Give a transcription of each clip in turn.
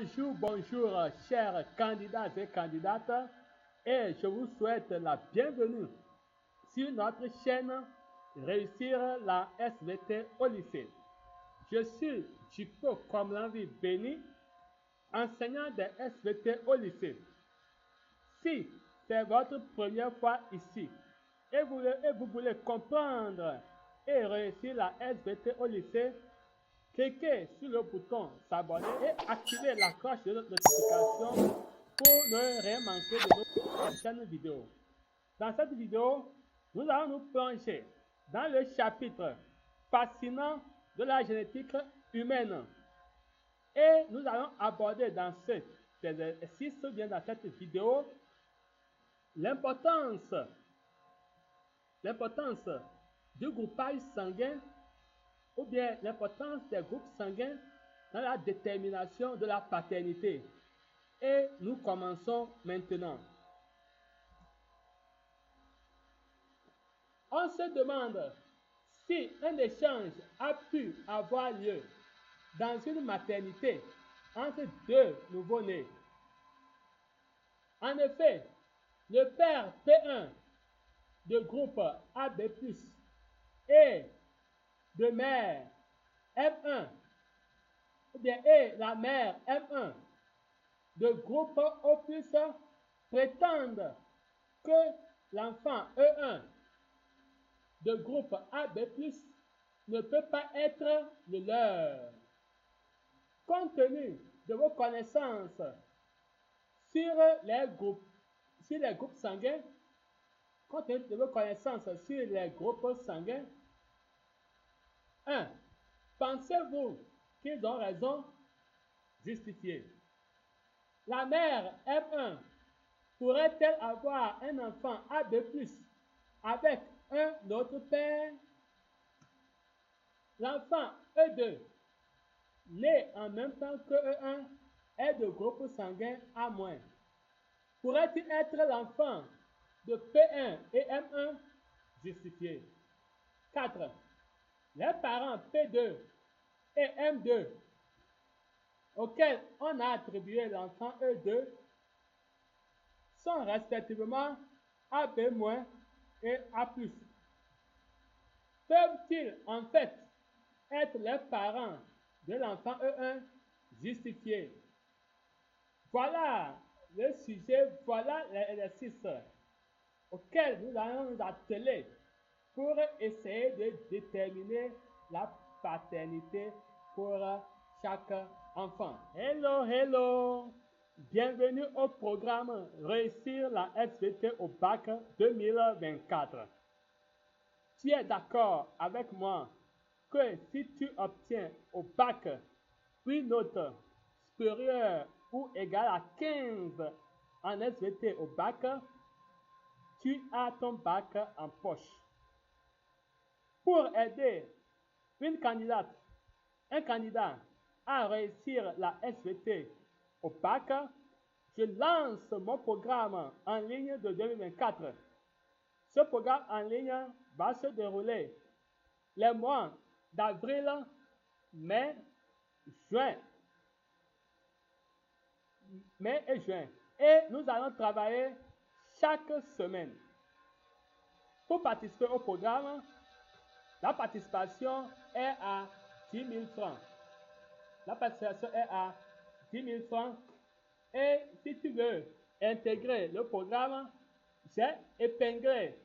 Bonjour, bonjour, chers candidats et candidates, et je vous souhaite la bienvenue sur notre chaîne Réussir la SVT au lycée. Je suis Chico comme l'envie béni, enseignant des SVT au lycée. Si c'est votre première fois ici et vous voulez comprendre et réussir la SVT au lycée, cliquez sur le bouton s'abonner et activez la cloche de notification pour ne rien manquer de nos prochaines vidéos. Dans cette vidéo, nous allons nous plonger dans le chapitre fascinant de la génétique humaine. Et nous allons aborder dans cet exercice, ou bien dans cette vidéo, l'importance du groupage sanguin ou bien l'importance des groupes sanguins dans la détermination de la paternité. Et nous commençons maintenant. On se demande si un échange a pu avoir lieu dans une maternité entre deux nouveau-nés. En effet, le père P1 de groupe AB+, et de mère M1, ou bien et la mère M1 de groupe O+, prétendent que l'enfant E1 de groupe AB+, ne peut pas être le leur. Compte tenu de vos connaissances sur les groupes sanguins, compte tenu de vos connaissances sur les groupes sanguins, 1. Pensez-vous qu'ils ont raison? Justifié. La mère M1 pourrait-elle avoir un enfant AB+, avec un autre père? L'enfant E2, né en même temps que E1, est de groupe sanguin A-. Pourrait-il être l'enfant de P1 et M1? Justifié. 4. Les parents P2 et M2, auxquels on a attribué l'enfant E2, sont respectivement AB- et A+. Peuvent-ils en fait être les parents de l'enfant E1? Justifié. Voilà le sujet, voilà l'exercice auquel nous allons nous atteler pour essayer de déterminer la paternité pour chaque enfant. Hello, hello! Bienvenue au programme Réussir la SVT au bac 2024. Tu es d'accord avec moi que si tu obtiens au bac une note supérieure ou égale à 15 en SVT au bac, tu as ton bac en poche. Pour aider un candidat à réussir la SVT au bac, je lance mon programme en ligne de 2024. Ce programme en ligne va se dérouler les mois d'avril, mai et juin. Et nous allons travailler chaque semaine. Pour participer au programme, la participation est à 10 000 francs. La participation est à 10 000 francs. Et si tu veux intégrer le programme, j'ai épinglé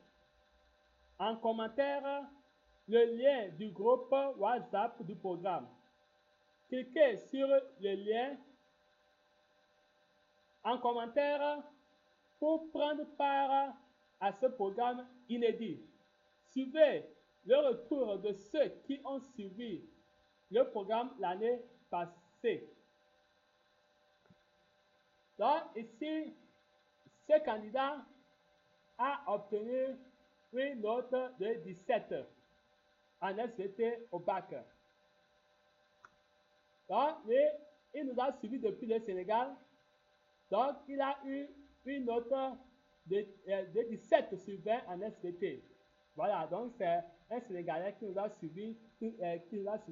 en commentaire le lien du groupe WhatsApp du programme. Cliquez sur le lien en commentaire pour prendre part à ce programme inédit. Suivez le retour de ceux qui ont suivi le programme l'année passée. Donc ici, ce candidat a obtenu une note de 17 en SVT au bac. Donc, il nous a suivi depuis le Sénégal. Donc, il a eu une note de 17 sur 20 en SVT. Voilà, donc c'est un Sénégalais qui nous a suivi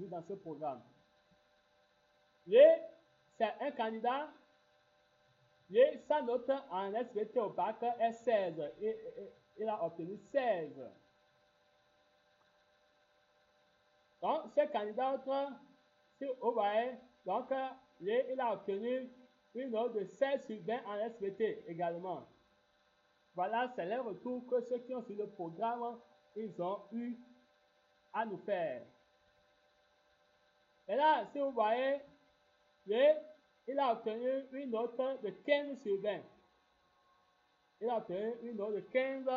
dans ce programme. Et c'est un candidat et sa note en SVT au bac est 16. Il a obtenu 16. Donc, ce candidat, si vous voyez, donc, il a obtenu une note de 16 sur 20 en SVT également. Voilà, c'est le retour que ceux qui ont suivi le programme, ils ont eu à nous faire. Et là, si vous voyez, il a obtenu une note de 15 sur 20. Il a obtenu une note de 15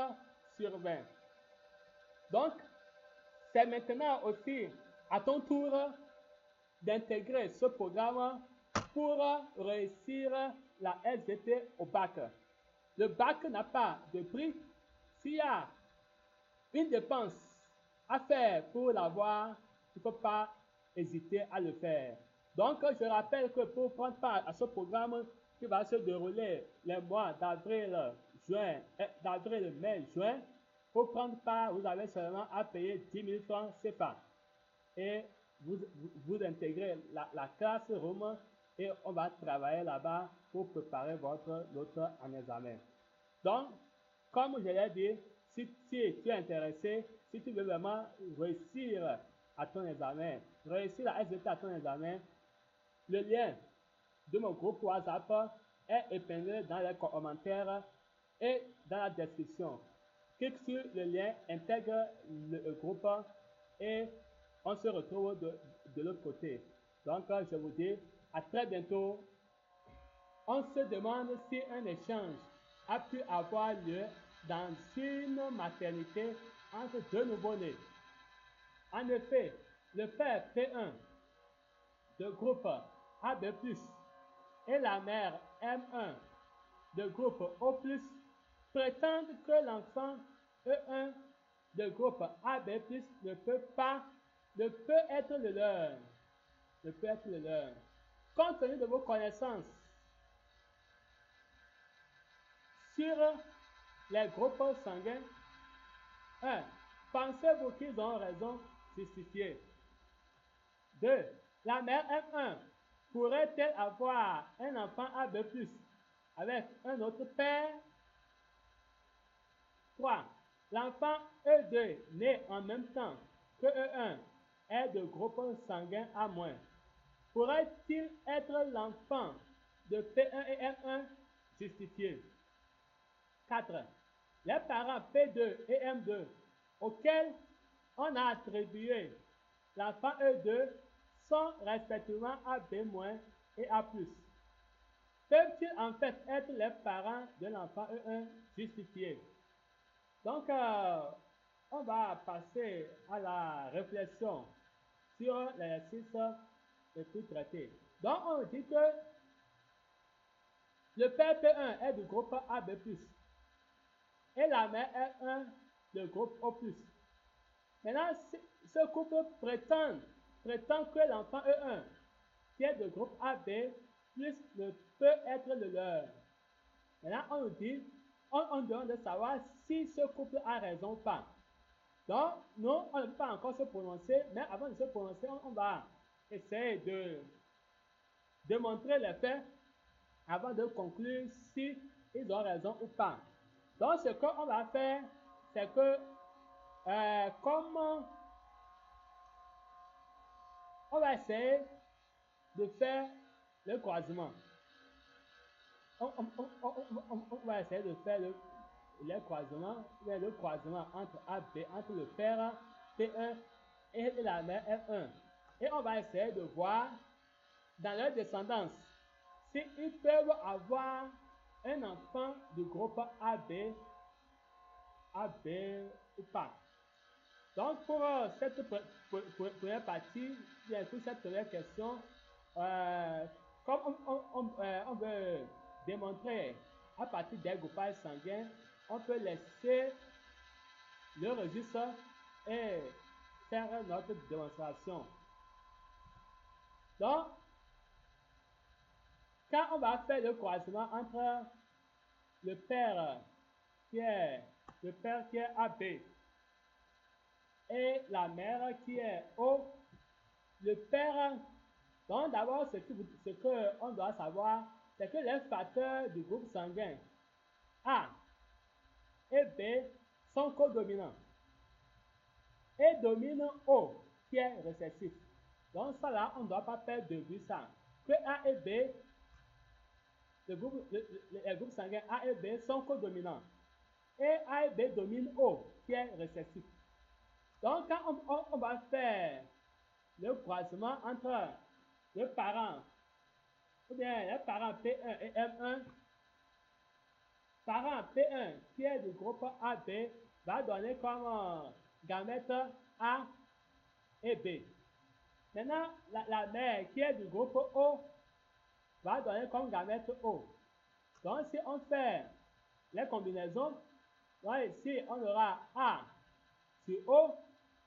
sur 20. Donc, c'est maintenant aussi à ton tour d'intégrer ce programme pour réussir la SVT au bac. Le bac n'a pas de prix. S'il y a une dépense à faire pour l'avoir, il ne faut pas hésiter à le faire. Donc, je rappelle que pour prendre part à ce programme qui va se dérouler les mois d'avril, mai, juin, pour prendre part, vous avez seulement à payer 10 000 francs CFA. Et vous intégrez la classe room et on va travailler là-bas pour préparer votre note en examen. Donc, comme je l'ai dit, si tu es intéressé, si tu veux vraiment réussir à ton examen, réussir la SVT à ton examen, le lien de mon groupe WhatsApp est épinglé dans les commentaires et dans la description. Clique sur le lien, intègre le groupe et on se retrouve de l'autre côté. Donc, je vous dis à très bientôt. On se demande si un échange a pu avoir lieu dans une maternité entre deux nouveau-nés. En effet, le père P1 de groupe AB+, et la mère M1 de groupe O+, prétendent que l'enfant E1 de groupe AB+, ne peut être le leur. Compte tenu de vos connaissances sur les groupes sanguins, 1. Pensez-vous qu'ils ont raison justifiée? 2. La mère M1 pourrait-elle avoir un enfant AB+, avec un autre père? 3. L'enfant E2 né en même temps que E1 est de groupe sanguin A-. Pourrait-il être l'enfant de P1 et M1 justifié? 4. Les parents P2 et M2 auxquels on a attribué l'enfant E2 sont respectivement AB- et A+. Peuvent-ils en fait être les parents de l'enfant E1 justifié? Donc, on va passer à la réflexion sur l'exercice et tout traité. Donc, on dit que le père P1 est du groupe AB+, et la mère est 1 du groupe O+. Maintenant, ce couple prétend que l'enfant E1, qui est de groupe AB+, ne peut être le leur. Maintenant, on nous dit, on demande de savoir si ce couple a raison ou pas. Donc, nous, on ne peut pas encore se prononcer, mais avant de se prononcer, on va essayer de démontrer les faits avant de conclure si ils ont raison ou pas. Donc, ce qu'on va faire, c'est que, comme on va essayer de faire le croisement. On va essayer de faire le croisement entre AB, entre le père P1 et la mère F1. Et on va essayer de voir dans leur descendance s'ils peuvent avoir un enfant du groupe AB ou pas. Donc pour cette première partie, bien pour cette première question, comme on veut démontrer à partir des groupages sanguins, on peut laisser le registre et faire notre démonstration. Donc, quand on va faire le croisement entre le père qui est AB et la mère qui est O, le père Donc d'abord, ce qu'on doit savoir, c'est que les facteurs du groupe sanguin A et B sont codominants et dominent O qui est récessif. Donc ça là, on ne doit pas perdre de vue ça. Que A et B, les groupes sanguins A et B sont codominants. Et A et B dominent O qui est récessif. Donc quand on va faire le croisement entre le parent, ou bien les parents P1 et M1, parent P1 qui est du groupe AB va donner comme gamète A et B. Maintenant, la mère qui est du groupe O va donner comme gamète O. Donc, si on fait les combinaisons, donc ici, on aura A sur O.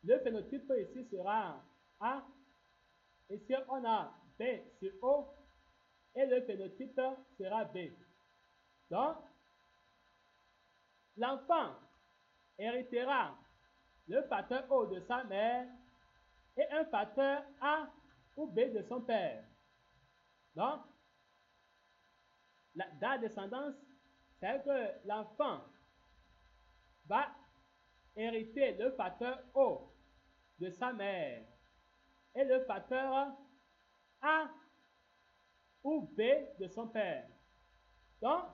Le phénotype ici sera A. Ici, on a B sur O. Et le phénotype sera B. Donc, l'enfant héritera le facteur O de sa mère et un facteur A ou B de son père. Donc, dans la descendance, c'est que l'enfant va hériter le facteur O de sa mère et le facteur A ou B de son père. Donc,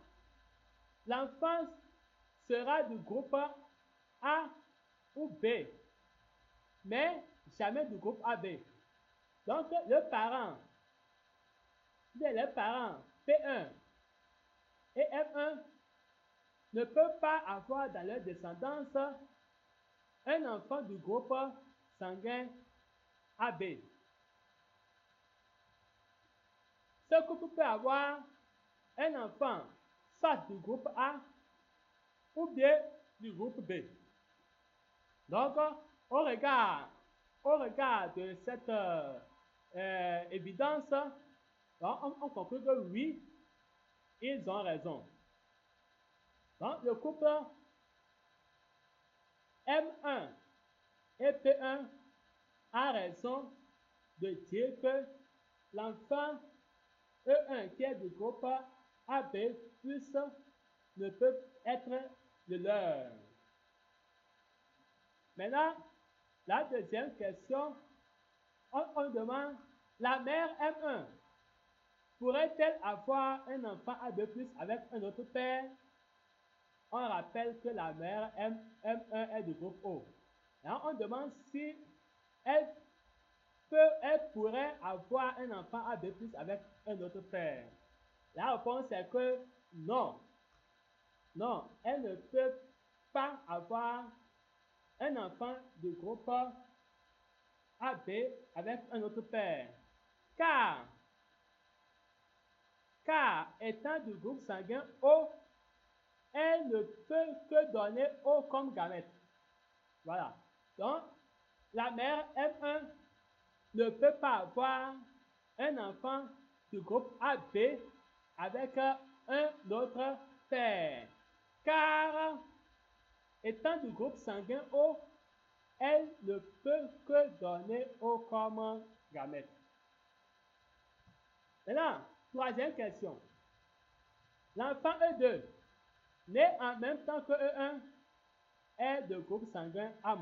l'enfant sera du groupe A ou B, mais jamais du groupe AB. Donc, les parents P1 et M1 ne peuvent pas avoir dans leur descendance un enfant du groupe sanguin AB. Ce couple peut avoir un enfant soit du groupe A ou bien du groupe B. Donc, au regard de cette évidence, on conclut que oui, ils ont raison. Donc, le couple M1 et P1 a raison de dire que l'enfant E1 qui est du groupe AB plus ne peut être le leur. Maintenant, la deuxième question, on demande, la mère M1 pourrait-elle avoir un enfant AB plus avec un autre père? On rappelle que la mère M1 est du groupe O. Là, on demande si elle pourrait avoir un enfant AB plus avec un autre père. La réponse est que non. Non, elle ne peut pas avoir un enfant du groupe AB avec un autre père. Car étant du groupe sanguin O, elle ne peut que donner O comme gamète. Voilà. Donc, la mère M1 ne peut pas avoir un enfant du groupe AB avec un autre père. Car, étant du groupe sanguin O, elle ne peut que donner O comme gamète. Maintenant, troisième question. L'enfant E2, né en même temps que E1, est de groupe sanguin A-.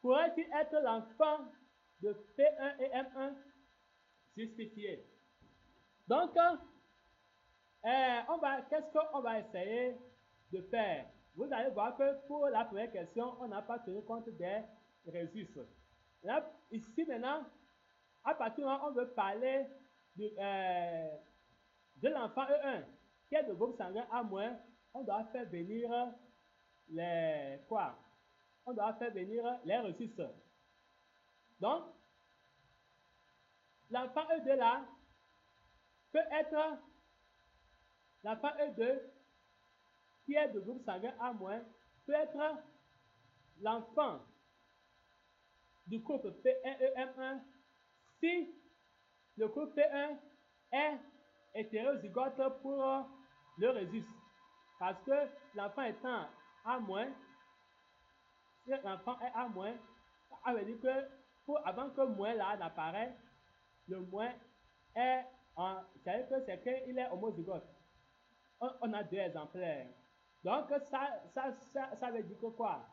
Pourrait-il être l'enfant de P1 et M1? Justifié. Donc, qu'est-ce qu'on va essayer de faire? Vous allez voir que pour la première question, on n'a pas tenu compte des résultats. Là, ici maintenant, à partir du moment où on veut parler de l'enfant E1 qui est de groupe sanguin A-, on doit faire venir les quoi? On doit faire venir les ressources. Donc, l'enfant E2 là peut être l'enfant E2 qui est de groupe sanguin A-, peut être l'enfant du couple P1-EM1 si le couple P1 est hétérozygote pour le rhésus. Parce que l'enfant étant A-, si l'enfant est A-, ça veut dire que avant que moins là n'apparaisse, le moins est c'est-à-dire que c'est qu'il est homozygote. On a deux exemplaires. Donc, ça veut dire que quoi?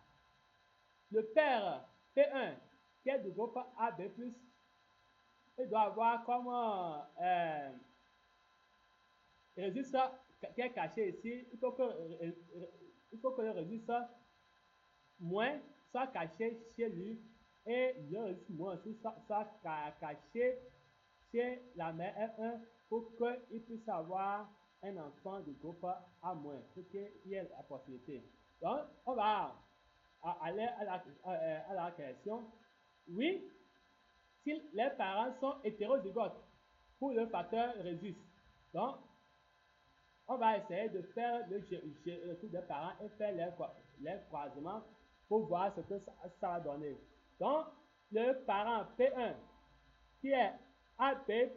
Le père P1, qui est du groupe AB+, il doit avoir comme registre qui est caché ici. Il faut que le registre moins soit caché chez lui et le registre moins aussi soit caché chez la mère F1 pour qu'il puisse avoir un enfant du groupe A-, pour qu'il y ait la possibilité. Donc, on va aller à la question. Oui, si les parents sont hétérozygotes pour le facteur rhésus. Donc, on va essayer de faire le génotype des parents et faire les croisements pour voir ce que ça va donner. Donc, le parent P1 qui est AB+,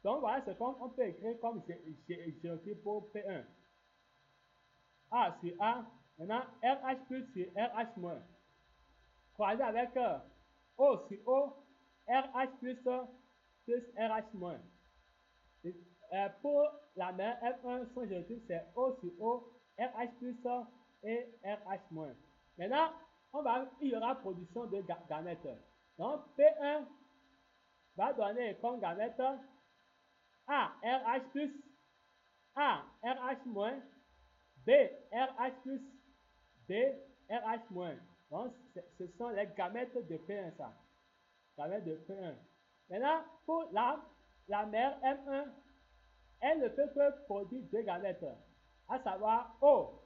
donc voilà ce qu'on peut écrire comme génotype pour P1. A sur A, maintenant RH plus sur RH moins. Croisé avec O sur O, RH plus RH moins. Pour la mère F1, son génotype c'est O sur O, RH plus et RH moins. Maintenant, il y aura production de gamètes. Donc P1 va donner comme gamète A, RH plus, A, RH moins, B, RH plus, B, RH moins. Donc, ce sont les gamètes de P1, ça. Gamètes de P1. Maintenant, pour la mère M1, elle ne peut que produire deux gamètes, à savoir O,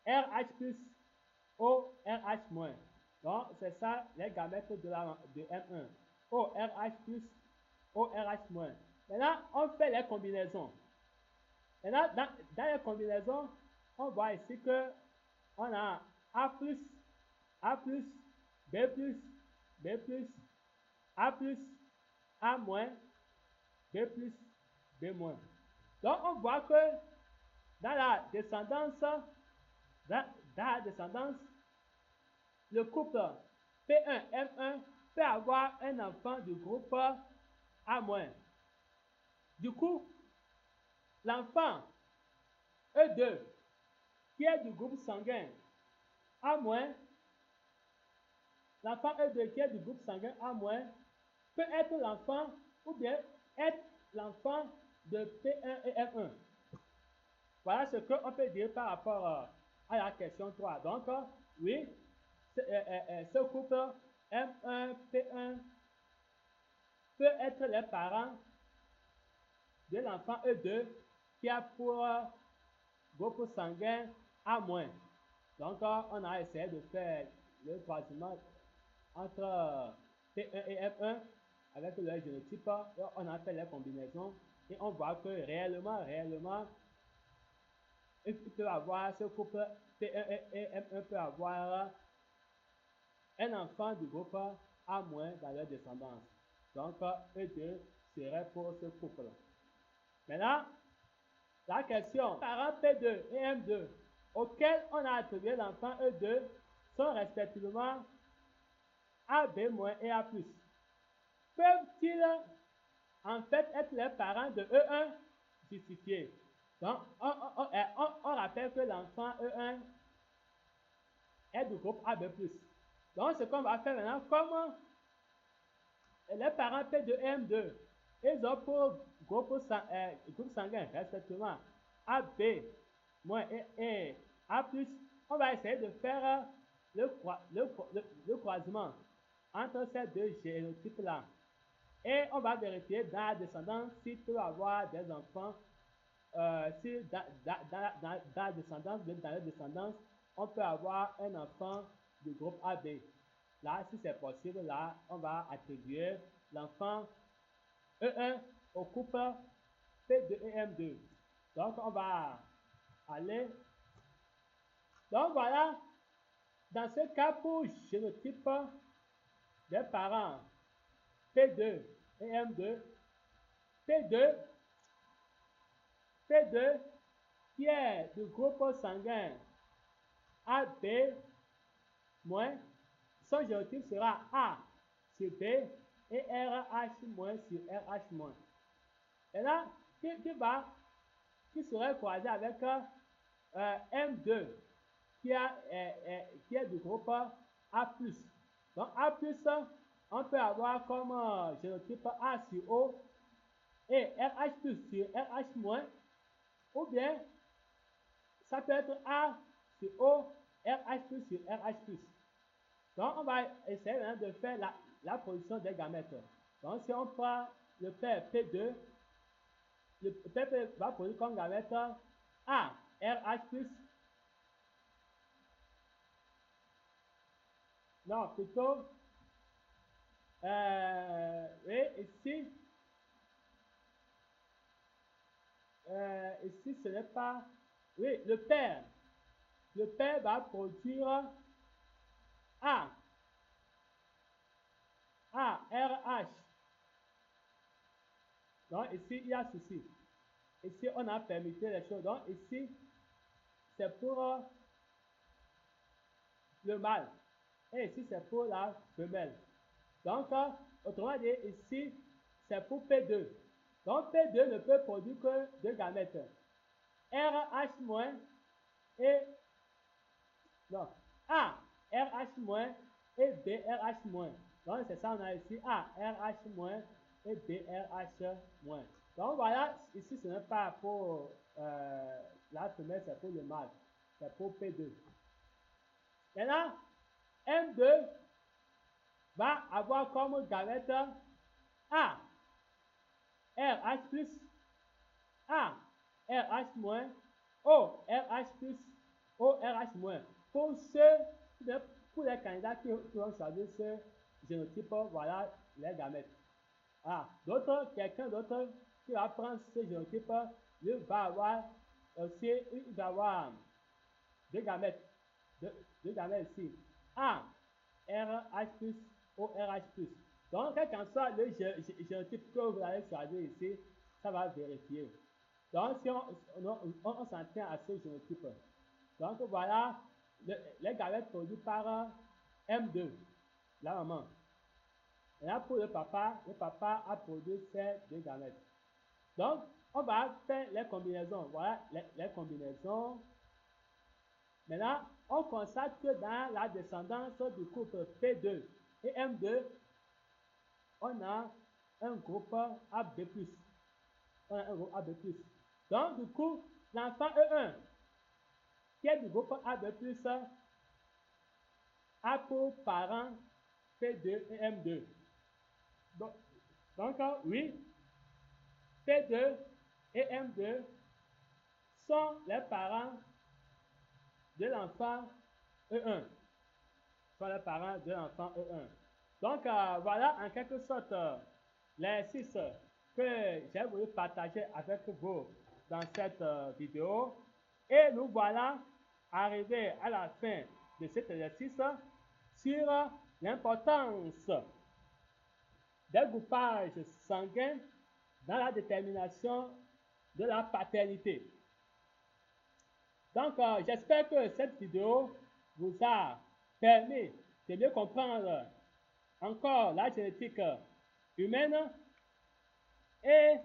RH plus, O, RH moins. Donc, c'est ça les gamètes de M1. O, RH plus, O, RH moins. Maintenant, on fait les combinaisons. Maintenant, dans les combinaisons, on voit ici que on a A+, A+, B+, B+, A+, A-, B+, B-. Donc, on voit que dans la descendance, le couple P1-M1 peut avoir un enfant du groupe A-. Du coup, l'enfant E2, qui est du groupe sanguin A-, l'enfant E2 qui est du groupe sanguin A-, peut être l'enfant ou bien être l'enfant de P1 et F1. Voilà ce qu'on peut dire par rapport à la question 3. Donc, oui, ce couple M1, P1 peut être les parents de l'enfant E2 qui a pour groupe sanguin A-. Donc, on a essayé de faire le croisement entre P1 et F1 avec leur génotype. On a fait les combinaisons et on voit que réellement, il peut avoir ce couple P1 et M1 peut avoir un enfant du groupe A- dans leur descendance. Donc, E2 serait pour ce couple. Maintenant, la question, parents P2 et M2 auxquels on a attribué l'enfant E2 sont respectivement A, B- et A+. Peuvent-ils en fait être les parents de E1 justifiés? Donc, on rappelle que l'enfant E1 est du groupe AB+. Donc, ce qu'on va faire maintenant, comme les parents P2 et M2, ils ont pour groupe sanguin respectivement AB- et A+, on va essayer de faire le croisement entre ces deux génotypes-là. Et on va vérifier dans la descendance s'il peut avoir des enfants, si dans la descendance, dans la descendance, on peut avoir un enfant du groupe AB. Là, si c'est possible, là, on va attribuer l'enfant E1 au couple P2 et M2. Donc, on va aller. Donc, voilà. Dans ce cas, pour génotype des parents P2 et M2, P2 qui est du groupe sanguin AB-, son génotype sera A sur B et RH- sur RH-. Et là, qui serait croisé avec M2 qui est du groupe A+. Donc A+, on peut avoir comme génotype A sur O et RH+ sur RH-, ou bien ça peut être A sur O, RH+ sur RH+. Donc on va essayer de faire la position des gamètes. Donc si on prend le père P2, le père P va produire comme gamète A, RH+, non, plutôt, oui, ici, ici ce n'est pas, oui, le père va produire A, RH. Donc ici, il y a ceci. Ici, on a permuté les choses. Donc ici, c'est pour le mâle. Et ici, c'est pour la femelle. Donc, autrement dit, ici, c'est pour P2. Donc, P2 ne peut produire que deux gamètes. RH- et, non, A, RH- et BRH-. Donc, c'est ça, on a ici A, RH- et BRH-. Donc, voilà, ici, ce n'est pas pour la femelle, c'est pour le mâle. C'est pour P2. Maintenant, M2 va avoir comme gamète A, RH+, A, RH-, O, RH+, O, RH-. Pour les candidats qui ont choisi ce génotype, voilà les gamètes. Ah, quelqu'un d'autre qui va prendre ce génotype, il va avoir aussi, il va avoir deux gamètes ici. A, RH+, O, RH+. Donc, quel qu'en soit le génotype que vous allez choisir ici, ça va vérifier. Donc, si on s'en tient à ce génotype. Donc, voilà les gamètes produites par M2, la maman. Et là, pour le papa a produit ces deux gamètes. Donc, on va faire les combinaisons. Voilà les combinaisons. Maintenant, on constate que dans la descendance du couple P2 et M2, on a un groupe AB+. On a un groupe AB+. Donc, du coup, l'enfant E1, qui est du groupe AB+, a pour parents P2 et M2. Donc, oui, P2 et M2 sont les parents de l'enfant E1. Sont les parents de l'enfant E1. Donc, voilà en quelque sorte l'exercice que j'ai voulu partager avec vous dans cette vidéo. Et nous voilà arrivés à la fin de cet exercice sur l'importance des groupages sanguins dans la détermination de la paternité. Donc, j'espère que cette vidéo vous a permis de mieux comprendre encore la génétique humaine et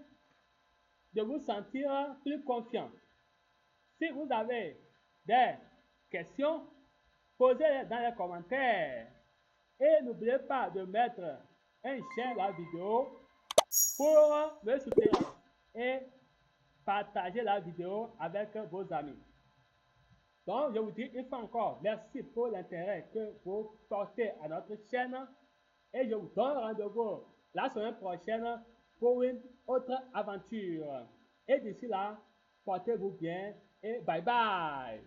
de vous sentir plus confiant. Si vous avez des questions, posez-les dans les commentaires et n'oubliez pas de mettre un j'aime la vidéo pour me soutenir et partager la vidéo avec vos amis. Donc, je vous dis une fois encore, merci pour l'intérêt que vous portez à notre chaîne et je vous donne rendez-vous la semaine prochaine pour une autre aventure. Et d'ici là, portez-vous bien et bye bye.